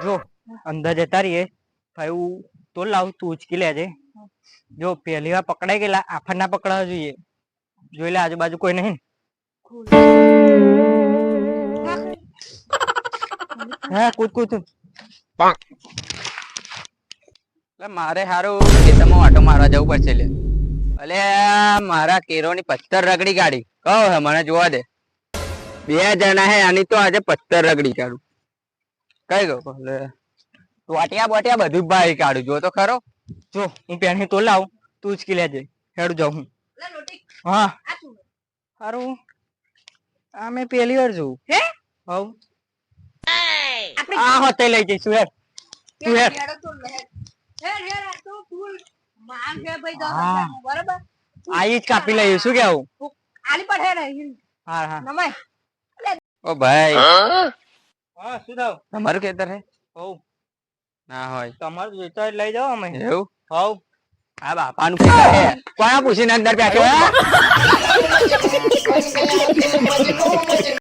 જો અંદર જતા રહીએ ભાઈ તો લાવ તું ઉચકી લેજે જો પહેલી વાર પકડાઈ ગયેલા આફર ના પકડાવા જોઈએ જોઈ લે આજુબાજુ કોઈ નહીં હા કૂદ કૂદ મારે હારું ખેતરમાં આટો મારવા જવું પડશે લે અલે મારા કેરોની પથ્થર રગડી કાઢી કહો હે મને જોવા દે 2 જણા હે આની તો આજે પથ્થર રગડી કાઢું કઈ ગયો લે ટોટિયા બોટિયા બધું ભાઈ કાઢું જો તો ખરો જો હું પેણી તો લાવ તું ઉચકી લેજે હેડું જાઉં હું હા સારું આ મેં પહેલી વાર જોઉં હે હવ આ હોતે લઈ જઈશું હેડ તું હેડ આઈ જ કાપી લઈએ શું કેવું હા હા ઓ ભાઈ હા શું થાવ તમારું ખેતર હે હવ ના હોય તમારું જોઈતા લઈ જાઓ અમે એવું હવ આ બાપાનું ખેતર હે કોણ પૂછીને અંદર બેઠો હે